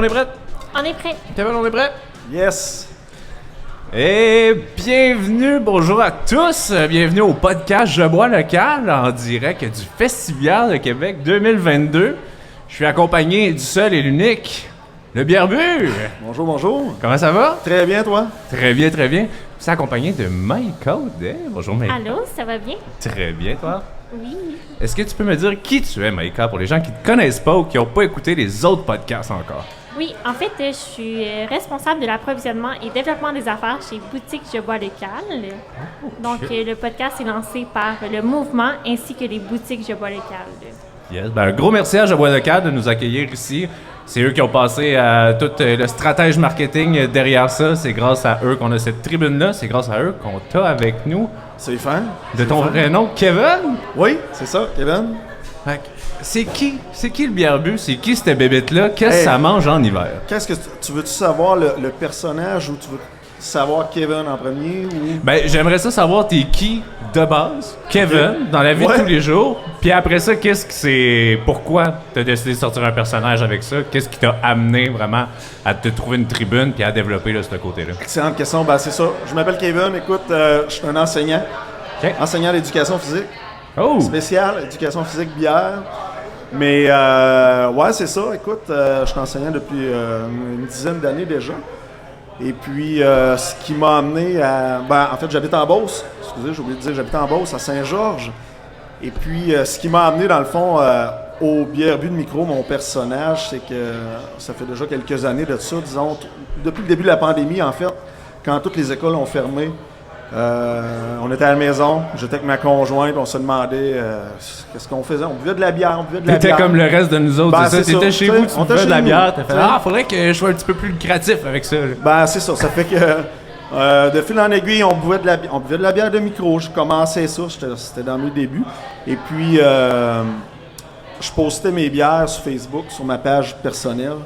est prêt? On est prêt. Kevin, on est prêt? Yes! Et bienvenue, bonjour à tous, bienvenue au podcast Je bois local en direct du Festival de Québec 2022. Je suis accompagné du seul et l'unique, le Bierbu. Bonjour, bonjour. Comment ça va? Très bien, toi? Très bien, très bien. Je suis accompagné de Mike Audet. Bonjour Mike. Allô, ça va bien? Très bien, toi? Oui. Est-ce que tu peux me dire qui tu es, Maïka, pour les gens qui ne te connaissent pas ou qui n'ont pas écouté les autres podcasts encore? Oui, en fait, je suis responsable de l'approvisionnement et développement des affaires chez Boutique Je bois local. Donc, le podcast est lancé par le mouvement ainsi que les boutiques Je bois local. Yes. Ben, un gros merci à Je bois local de nous accueillir ici. C'est eux qui ont passé à tout le stratège marketing derrière ça. C'est grâce à eux qu'on a cette tribune-là. C'est grâce à eux qu'on t'a avec nous. C'est fin. De ton vrai nom, Kevin? Oui, c'est ça, Kevin. Fait que, c'est qui le Bierbu? C'est qui cette bébête-là? Qu'est-ce que Hey. ça mange en hiver? Qu'est-ce que tu veux-tu savoir le personnage ou tu veux savoir Kevin en premier ou... Ben, j'aimerais ça savoir t'es qui de base, Kevin, dans la vie de Ouais. tous les jours. Puis après ça, qu'est-ce que c'est... Pourquoi t'as décidé de sortir un personnage avec ça? Qu'est-ce qui t'a amené vraiment à te trouver une tribune puis à développer là, ce côté-là? Excellente question. Ben, c'est ça. Je m'appelle Kevin. Écoute, je suis un enseignant. OK. Enseignant d'éducation physique. Oh! Spécial, éducation physique bière. Mais, ouais, c'est ça. Écoute, je suis enseignant depuis une dizaine d'années déjà. Et puis, ce qui m'a amené à... Ben, en fait, j'habite en Beauce. Excusez, j'ai oublié de dire, j'habite en Beauce, à Saint-Georges. Et puis, ce qui m'a amené, dans le fond, au Bierbu de micro, mon personnage, c'est que ça fait déjà quelques années de ça, disons, depuis le début de la pandémie, en fait, quand toutes les écoles ont fermé, on était à la maison, j'étais avec ma conjointe, on se demandait qu'est-ce qu'on faisait. On buvait de la bière, T'étais comme le reste de nous autres, Ben, c'est ça? c'est T'étais ça. chez T'sais, vous, tu on était buvais de chez la nous, bière, t'as fait t'sais. « Ah, faudrait que je sois un petit peu plus créatif avec ça. » Ben, c'est ça. Ça fait que de fil en aiguille, on buvait de la bière de micro. Je commençais ça, c'était dans mes débuts. Et puis, je postais mes bières sur Facebook, sur ma page personnelle.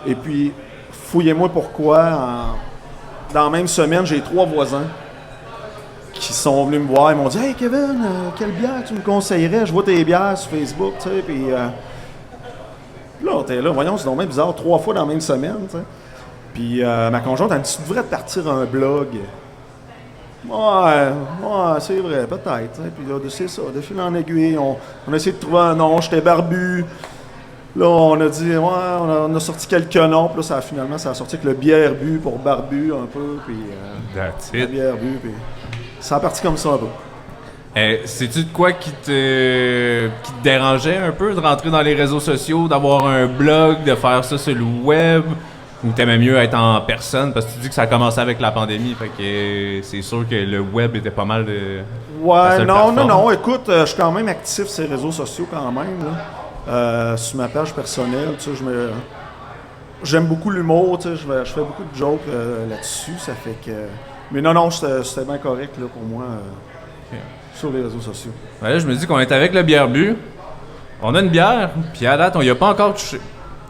Et puis, fouillez-moi pourquoi, dans la même semaine, j'ai 3 voisins qui sont venus me voir. Ils m'ont dit « Hey Kevin, quelle bière tu me conseillerais? Je vois tes bières sur Facebook, tu sais. » Puis là, t'es là, voyons, c'est donc bien bizarre, 3 fois dans la même semaine, tu sais. Puis ma conjointe, elle me dit, tu devrais partir un blog. Ouais, c'est vrai, peut-être. T'sais. Puis là, c'est ça, de fil en aiguille, on a essayé de trouver un nom, j'étais barbu. Là, on a dit, ouais, on a sorti quelques noms. Puis là, finalement, ça a sorti avec le Bierbu pour barbu un peu. Puis That's le it. Bierbu, puis ça a parti comme ça un peu. Sais-tu de quoi qui te dérangeait un peu de rentrer dans les réseaux sociaux, d'avoir un blog, de faire ça sur le web? Ou t'aimais mieux être en personne? Parce que tu dis que ça a commencé avec la pandémie, fait que c'est sûr que le web était pas mal de... la Ouais, seule non, plateforme. écoute, je suis quand même actif sur les réseaux sociaux quand même, là. Sur ma page personnelle, tu sais, j'aime beaucoup l'humour, tu sais, je fais beaucoup de jokes là-dessus, ça fait que... Mais non, c'était bien correct, là, pour moi, sur les réseaux sociaux. Ouais, là, je me dis qu'on est avec le Bierbu. On a une bière, puis à date, on y a pas encore touché.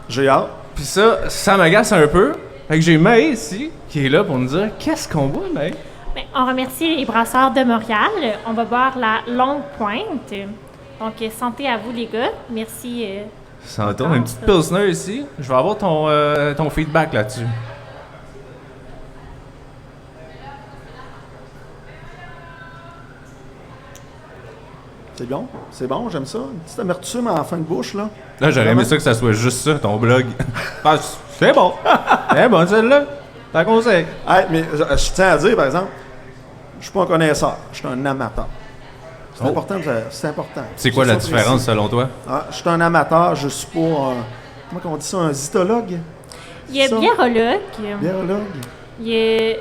J'ai hâte. Puis ça m'agace un peu. Fait que j'ai Maë ici, qui est là pour nous dire qu'est-ce qu'on boit, Maë? Bien, on remercie les brasseurs de Montréal. On va boire la Longue Pointe. Donc, santé à vous, les gars. Merci. Ça en tourne une petite pilsner ici. Je vais avoir ton feedback là-dessus. C'est bon, j'aime ça. Une petite amertume en fin de bouche, là. Là, j'aurais aimé Vraiment? ça que ça soit juste ça, ton blog. Ah, c'est bon. C'est bon, celle-là. T'en conseille. Hey, mais je tiens à dire, par exemple, je suis pas un connaisseur, je suis un amateur. C'est Oh. important, c'est important. C'est quoi la différence selon toi? Ah, je suis un amateur, je suis pas un... Comment on dit ça, un zytologue? Il y a Ça. biérologue. Biérologue? Il y a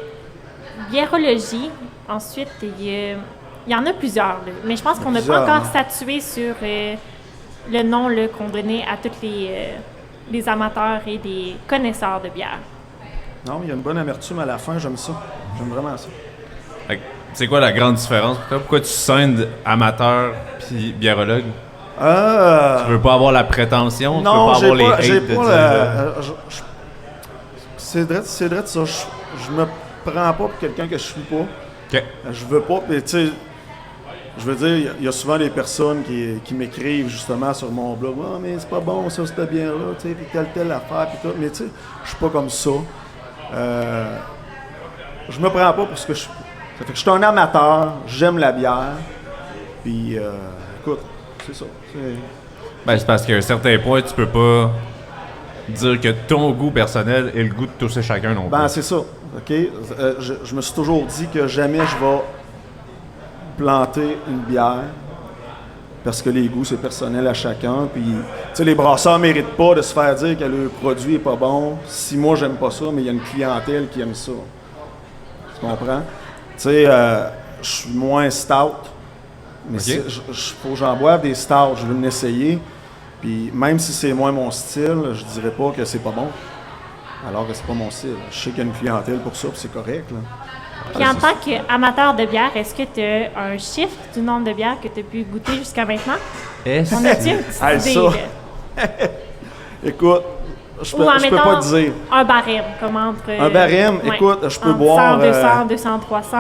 biérologie. Ensuite, il y en a plusieurs. Là. Mais je pense qu'on n'a pas Plusieurs, encore hein. statué sur le nom là, qu'on donnait à tous les amateurs et les connaisseurs de bière. Non, il y a une bonne amertume à la fin, j'aime ça. J'aime vraiment ça. Fait que, c'est quoi la grande différence pour toi? Pourquoi tu scènes amateur puis biérologue? Tu veux pas avoir la prétention? Tu Non, veux pas j'ai avoir les pas, hates j'ai de pas dire, c'est vrai de ça. Je me prends pas pour quelqu'un que je suis pas. OK. Je veux pas, puis tu sais, je veux dire, il y a souvent des personnes qui m'écrivent justement sur mon blog. « Ah, mais c'est pas bon ça, cette bière-là, tu sais, puis telle affaire, puis tout. » Mais tu sais, je suis pas comme ça. Je me prends pas pour ce que je suis. Ça fait que je suis un amateur, j'aime la bière, puis écoute, c'est ça. Ben, c'est parce qu'à un certain point, tu peux pas dire que ton goût personnel est le goût de tous et chacun non plus. Ben, c'est ça, OK? Je me suis toujours dit que jamais je vais planter une bière parce que les goûts, c'est personnel à chacun. Puis, tu sais, les brasseurs ne méritent pas de se faire dire que le produit est pas bon. Si moi, j'aime pas ça, mais il y a une clientèle qui aime ça. Tu comprends? Tu sais, je suis moins stout, mais Okay. faut que j'en boive des stouts. Je veux l'essayer. Puis, même si c'est moins mon style, je dirais pas que c'est pas bon. Alors que c'est pas mon style. Je sais qu'il y a une clientèle pour ça, puis c'est correct, là. Puis en tant qu'amateur de bière, est-ce que tu as un chiffre du nombre de bières que tu as pu goûter jusqu'à maintenant? Est-ce On a-tu une petite Hey, idée? ça. là? Écoute, je Ou peux en pas mettant te dire. un barème, comme entre... Un barème, ouais, écoute, je peux entre boire, 100, 200, 200, 300.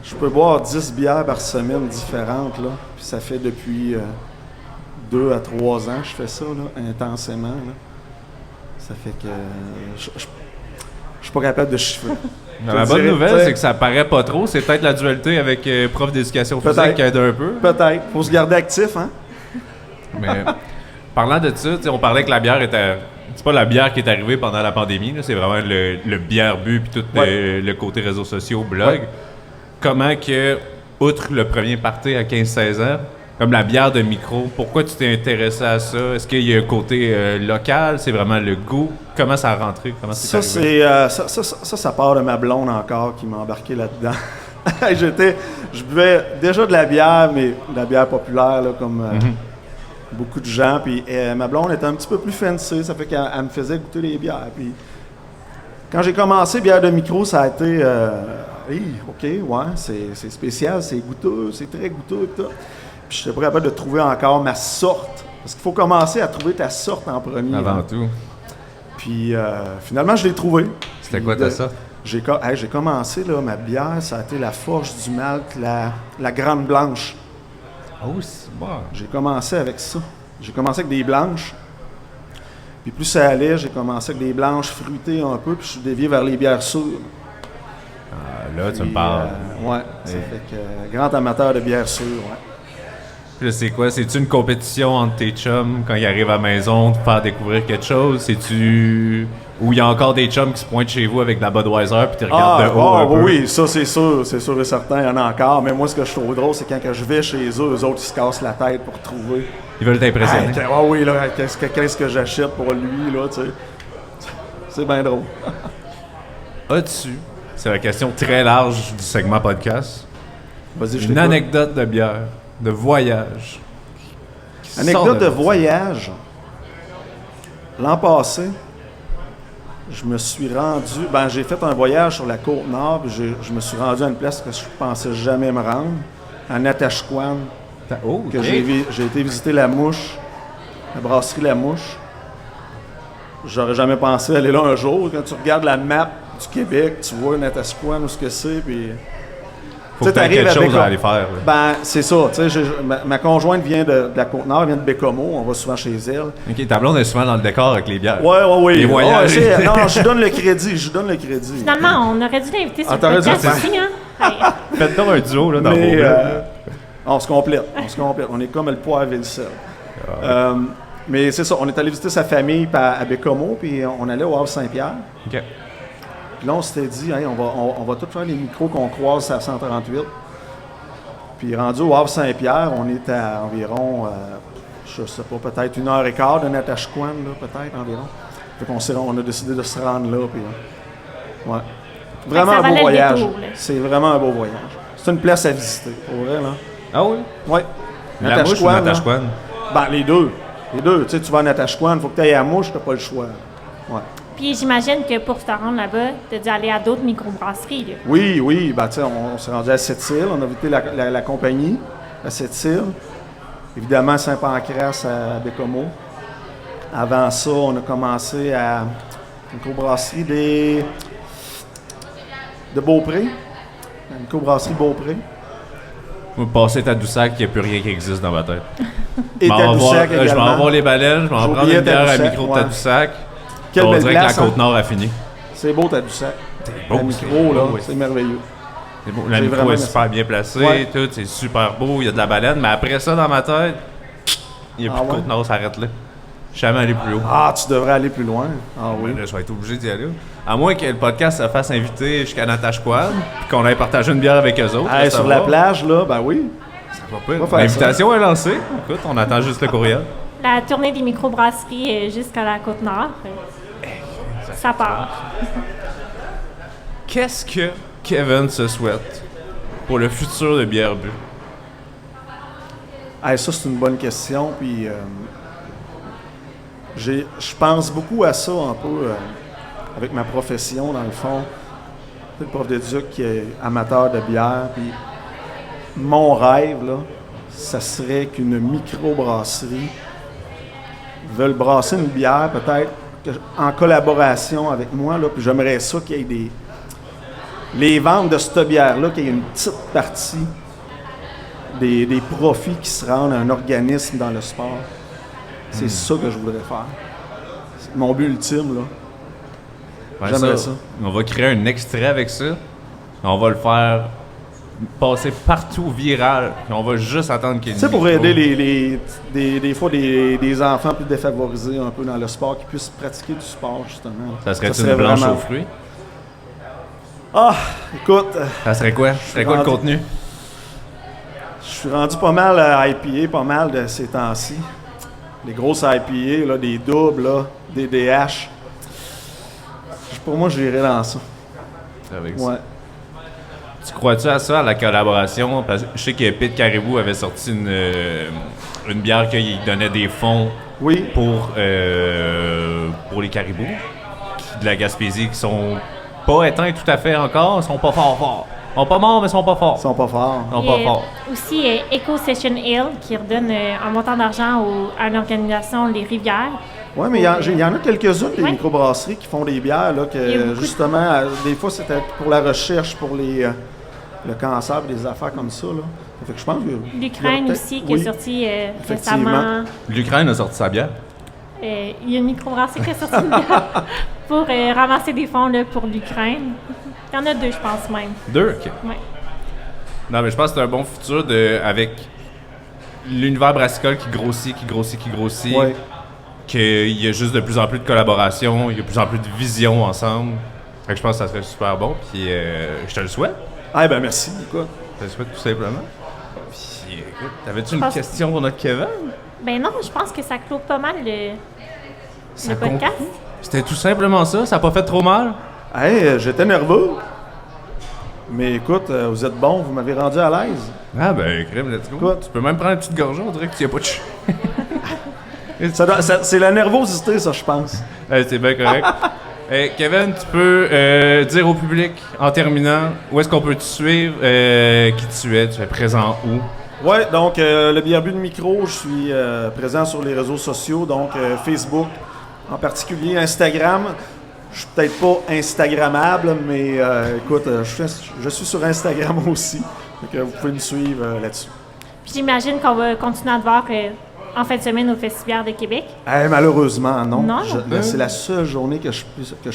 Je peux boire 10 bières par semaine différentes, là. Puis ça fait depuis 2 à 3 ans que je fais ça, là, intensément, là. Ça fait que je suis pas capable de chiffrer. La bonne nouvelle, c'est que ça paraît pas trop. C'est peut-être la dualité avec prof d'éducation physique Peut-être. qui aide un peu. Peut-être. Faut se garder actif, hein? Mais parlant de ça, tu sais, on parlait que la bière était... C'est pas la bière qui est arrivée pendant la pandémie, là, c'est vraiment le bière bu puis tout le côté réseaux sociaux, blog. Ouais. Comment que, outre le premier party à 15-16 ans, comme la bière de micro, pourquoi tu t'es intéressé à ça? Est-ce qu'il y a un côté local? C'est vraiment le goût? Comment ça a rentré? Comment c'est Ça, arrivé? ça part de ma blonde encore qui m'a embarqué là-dedans. Je buvais déjà de la bière, mais de la bière populaire, là, comme beaucoup de gens. Puis ma blonde était un petit peu plus fancy, ça fait qu'elle me faisait goûter les bières. Puis quand j'ai commencé bière de micro, ça a été OK, ouais, c'est spécial, c'est goûteux, c'est très goûteux et tout. Puis je n'étais pas capable de trouver encore ma sorte. Parce qu'il faut commencer à trouver ta sorte en premier. Avant hein. tout. Puis finalement, je l'ai trouvé. C'était Puis, quoi ta sorte? J'ai commencé, là, ma bière, ça a été la Forge du Malte, la Grande Blanche. Oh, c'est bon. J'ai commencé avec ça. J'ai commencé avec des blanches. Puis plus ça allait, j'ai commencé avec des blanches fruitées un peu, puis je suis dévié vers les bières sûres. Là, tu me Puis, parles. ouais, ça fait que grand amateur de bières sûres, ouais. Puis là, c'est quoi? C'est-tu une compétition entre tes chums quand ils arrivent à la maison de faire découvrir quelque chose? C'est-tu... Ou il y a encore des chums qui se pointent chez vous avec de la Budweiser puis tu regardes de haut un peu? Oui, ça c'est sûr et certain, il y en a encore. Mais moi, ce que je trouve drôle, c'est quand je vais chez eux, eux autres, ils se cassent la tête pour trouver. Ils veulent t'impressionner. Oui, là, qu'est-ce que j'achète pour lui, là, tu sais. C'est bien drôle. As-tu, c'est la question très large du segment podcast, Vas-y, je une t'écoute. anecdote de bière, de voyage? qui Anecdote sort de là. voyage. L'an passé, je me suis rendu... j'ai fait un voyage sur la Côte-Nord, puis je me suis rendu à une place que je pensais jamais me rendre, à Natashquan, Oh, que ok. j'ai été visiter la Mouche, la brasserie La Mouche. J'aurais jamais pensé aller là un jour. Quand tu regardes la map du Québec, tu vois Natashquan, où ce que c'est, puis... Faut que Tu sais, t'aies t'arrives quelque chose avec à un- aller faire. là. C'est ça. Tu sais, ma conjointe vient de la Côte-Nord, elle vient de Bécomo, on va souvent chez elle. Ok, ta blonde est souvent dans le décor avec les bières. Oui. Les voyages. Non, je lui donne le crédit, Finalement, on aurait dû l'inviter sur Ah, le t'aurais dû podcast le aussi, hein? Hey. Faites donc un duo là, dans vos Mais blogs. on se complète. On est comme le poivre et le sel. Mais c'est ça, on est allé visiter sa famille à Bécomo, puis on allait au Havre-Saint-Pierre. Ok. Puis là, on s'était dit, hey, on va tout faire les micros qu'on croise à 138. Puis rendu au Havre-Saint-Pierre, on est à environ, je sais pas, peut-être 1h15 de Natashquan, là, peut-être environ. Fait qu'on a décidé de se rendre là. Puis, ouais. Vraiment ça un valait beau le voyage. détour, là. C'est vraiment un beau voyage. C'est une place à visiter, pour vrai, là. Ah oui? Ouais. La mouche ou là. Natashquan? Les deux. Les deux. Tu sais, tu vas à Natashquan, il faut que tu ailles à la Mouche, tu n'as pas le choix. Ouais. Puis j'imagine que pour te rendre là-bas, tu as dû aller à d'autres microbrasseries, là. Oui. Tu sais, on s'est rendu à Sept-Îles. On a visité la compagnie à Sept-Îles. Évidemment, Saint-Pancras à Bécomo. Avant ça, on a commencé à une microbrasserie de Beaupré. La microbrasserie Beaupré. Moi, passer Tadoussac, il n'y a plus rien qui existe dans ma tête. Et Je m'en vais Tadoussac voir- je m'en vais voir les baleines, je m'en vais prendre J'oubliais une bière à Tadoussac, micro de ouais. Tadoussac. Quelle On belle dirait place, que la Côte-Nord a fini. C'est beau, Tadoussac. beau, Le c'est micro, beau, là, oui. c'est merveilleux. C'est beau. La J'ai micro vraiment est aimé super bien placée, Ouais. tout, c'est super beau, il y a de la baleine, mais après ça, dans ma tête, il n'y a plus Ah de ouais? Côte-Nord, ça arrête là. Je suis jamais allé plus haut. Ah, tu devrais aller plus loin. Ah oui. Là, je vais être obligé d'y aller. À moins que le podcast se fasse inviter jusqu'à Natashquan, puis qu'on aille partager une bière avec eux autres. Hey, là, ça sur va. la plage, là, ben oui. Ça va pas. On va faire L'invitation est lancée. Écoute, on attend juste le courriel. La tournée des microbrasseries jusqu'à la Côte-Nord, ça part. Qu'est-ce que Kevin se souhaite pour le futur de Bière Bu? Hey, ça, c'est une bonne question. Puis, je pense beaucoup à ça un peu avec ma profession, dans le fond. Le prof d'éduc qui est amateur de bière. Puis, mon rêve, là, ça serait qu'une microbrasserie veuille brasser une bière, peut-être en collaboration avec moi. Là, puis, j'aimerais ça qu'il y ait les ventes de cette bière-là, qu'il y ait une petite partie des profits qui se rendent à un organisme dans le sport. C'est ça que je voudrais faire. C'est mon but ultime, là. Ouais, J'aimerais ça. On va créer un extrait avec ça. On va le faire passer partout viral. Puis on va juste attendre qu'il y ait Tu sais, une pour micro. aider des fois des enfants plus défavorisés un peu dans le sport, qui puissent pratiquer du sport, justement. Ça serait une blanche vraiment- aux fruits? Ah, écoute, Ça serait quoi? Ça serait quoi le rendu- contenu? je suis rendu pas mal à IPA, pas mal de ces temps-ci. Les grosses IPA, là, des doubles, là, des DH. Pour moi, j'irais dans ça. Avec ça. Ouais. Tu crois-tu à ça, à la collaboration? Parce que je sais que Pete Caribou avait sorti une bière qui donnait des fonds Oui. pour les caribous de la Gaspésie qui sont pas éteints tout à fait encore, ils sont pas forts. Ils sont pas morts, mais ils sont pas forts. Ils sont pas forts. Ils sont Il pas y a forts. aussi Eco Session Hill qui redonne un montant d'argent à une organisation, les Rivières. Oui, mais il y en a quelques-unes, des Ouais. microbrasseries qui font des bières, là, Il y a que beaucoup justement, des fois, c'était pour la recherche, pour le cancer, des affaires comme ça. Là. Fait que je pense que il y L'Ukraine a peut-être- aussi qui oui. est sorti Effectivement. récemment. L'Ukraine a sorti sa bière. Il y a une microbrasserie qui a sorti une bière pour ramasser des fonds là, pour l'Ukraine. Il y en a deux, je pense même. 2? OK. Ouais. Non, mais je pense que c'est un bon futur avec l'univers brassicole qui grossit, Ouais. qu'il y a juste de plus en plus de collaboration, il y a de plus en plus de vision ensemble. Fait que je pense que ça serait super bon, puis je te le souhaite. Ah, ben merci, écoute. Je te le souhaite tout simplement. Puis écoute, t'avais-tu une pense- question pour notre Kevin? Ben non, je pense que ça clôt pas mal le Ça podcast. conclut. C'était tout simplement ça, ça a pas fait trop mal? Hey, j'étais nerveux. Mais écoute, vous êtes bon, vous m'avez rendu à l'aise. Ah ben, crème, let's go. Écoute. Tu peux même prendre une petite gorgée, on dirait que tu y as pas de C'est la nervosité, ça, je pense. C'est bien correct. Kevin, tu peux dire au public, en terminant, où est-ce qu'on peut te suivre, qui tu es présent où? Ouais, donc le Bière Bu de micro, je suis présent sur les réseaux sociaux, donc Facebook, en particulier Instagram. Je suis peut-être pas Instagrammable, mais écoute, je suis sur Instagram aussi. Donc vous pouvez me suivre là-dessus. Puis j'imagine qu'on va continuer à te voir en fin de semaine au Festival de Québec. Malheureusement, non. Non? C'est la seule journée que je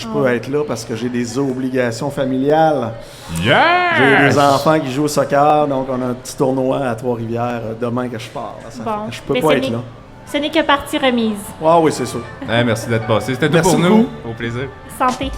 peux être là parce que j'ai des obligations familiales. Yeah! J'ai des enfants qui jouent au soccer, donc on a un petit tournoi à Trois-Rivières demain que je pars. Ça Bon. fait que je peux Mais pas ce être n'est- là. Ce n'est que partie remise. Ah oui, c'est sûr. Merci d'être passé. C'était tout Merci pour nous. beaucoup. Au plaisir. Santé.